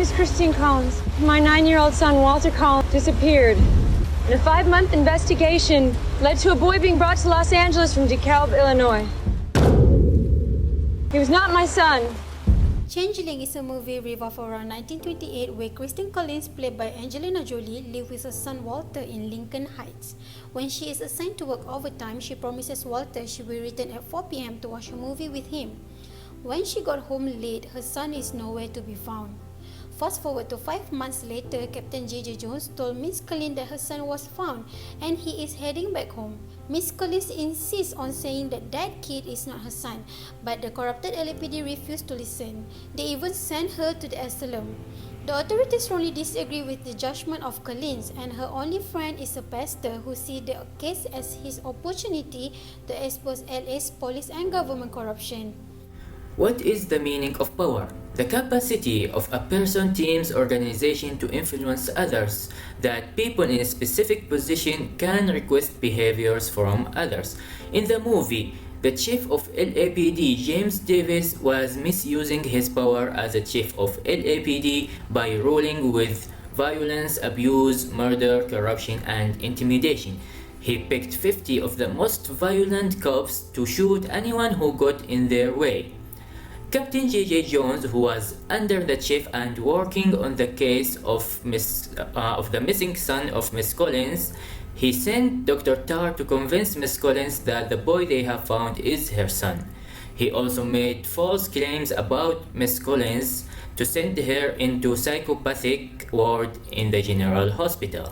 is Christine Collins. My 9-year-old son, Walter Collins, disappeared. And a 5-month investigation led to a boy being brought to Los Angeles from DeKalb, Illinois. He was not my son. Changeling is a movie revolved around 1928 where Christine Collins, played by Angelina Jolie, lives with her son Walter in Lincoln Heights. When she is assigned to work overtime, she promises Walter she will return at 4 p.m. to watch a movie with him. When she got home late, her son is nowhere to be found. Fast forward to 5 months later, Captain J.J. Jones told Miss Collins that her son was found and he is heading back home. Miss Collins insists on saying that that kid is not her son, but the corrupted LAPD refused to listen. They even sent her to the asylum. The authorities strongly disagree with the judgment of Collins, and her only friend is a pastor who sees the case as his opportunity to expose LA's police and government corruption. What is the meaning of power? The capacity of a person, team's organization to influence others, that people in a specific position can request behaviors from others. In the movie, the chief of LAPD, James Davis, was misusing his power as a chief of LAPD by ruling with violence, abuse, murder, corruption, and intimidation. He picked 50 of the most violent cops to shoot anyone who got in their way. Captain J.J. Jones, who was under the chief and working on the case of the missing son of Miss Collins, he sent Dr. Tarr to convince Miss Collins that the boy they have found is her son. He also made false claims about Miss Collins to send her into psychopathic ward in the General Hospital.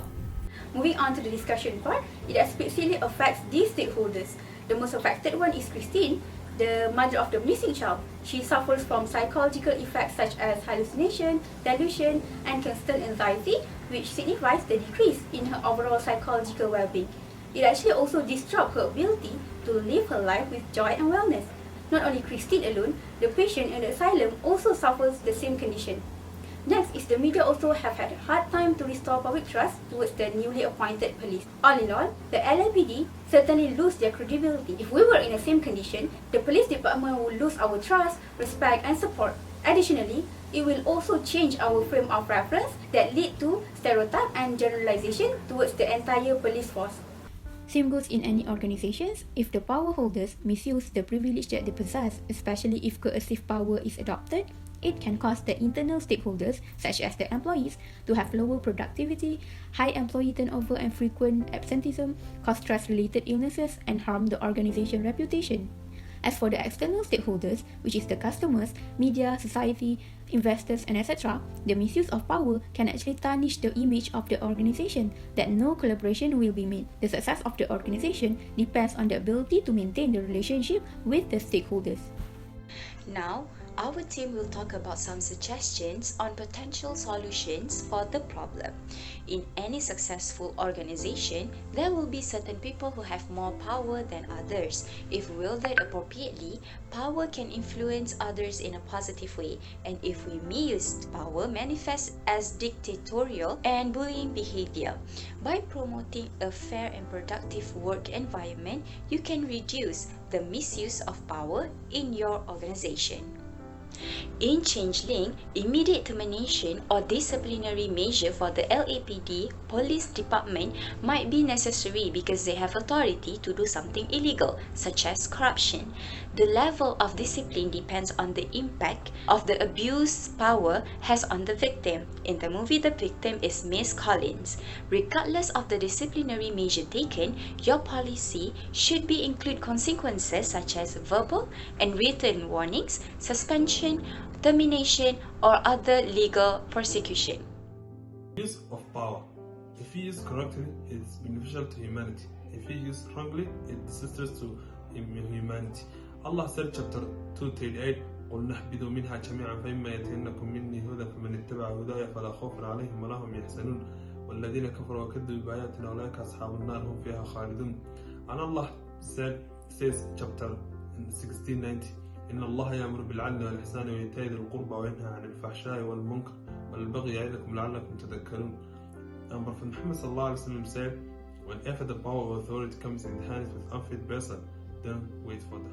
Moving on to the discussion part, it especially affects these stakeholders. The most affected one is Christine, the mother of the missing child. She suffers from psychological effects such as hallucination, delusion, and constant anxiety, which signifies the decrease in her overall psychological well-being. It actually also disrupts her ability to live her life with joy and wellness. Not only Christine alone, the patient in the asylum also suffers the same condition. Next is the media also have had a hard time to restore public trust towards the newly appointed police. All in all, the LAPD certainly lose their credibility. If we were in the same condition, the police department would lose our trust, respect, and support. Additionally, it will also change our frame of reference that lead to stereotype and generalization towards the entire police force. Same goes in any organizations. If the power holders misuse the privilege that they possess, especially if coercive power is adopted, it can cause the internal stakeholders, such as the employees, to have lower productivity, high employee turnover and frequent absenteeism, cause stress-related illnesses, and harm the organization's reputation. As for the external stakeholders, which is the customers, media, society, investors, and etc., the misuse of power can actually tarnish the image of the organization, that no collaboration will be made. The success of the organization depends on the ability to maintain the relationship with the stakeholders. Now, our team will talk about some suggestions on potential solutions for the problem. In any successful organization, there will be certain people who have more power than others. If wielded appropriately, power can influence others in a positive way, and if we misuse power, manifests as dictatorial and bullying behavior. By promoting a fair and productive work environment, you can reduce the misuse of power in your organization. In Changeling, immediate termination or disciplinary measure for the LAPD police department might be necessary because they have authority to do something illegal, such as corruption. The level of discipline depends on the impact of the abuse power has on the victim. In the movie, the victim is Miss Collins. Regardless of the disciplinary measure taken, your policy should be include consequences such as verbal and written warnings, suspension, termination, or other legal prosecution. Use of power. If used correctly, it is beneficial to humanity. If used wrongly, it is disastrous to humanity. Allah said, chapter 2:38, قل نهبطوا منها جميعا فإما يأتينكم مني هدى فمن اتبع هداي فلا خوف عليهم ولا هم يحزنون والذين كفروا وكذبوا بآياتنا أولئك أصحاب النار هم فيها خالدون. And Allah says, chapter 16:90, إن الله يأمر بالعدل والإحسان وإيتاء ذي القربى وينهى عن الفحشاء والمنكر والبغي يعظكم لعلكم تذكرون. And Prophet Muhammad sallallahu alaihi wasallam said, whenever the power of authority comes in hands with unfit person, don't wait for the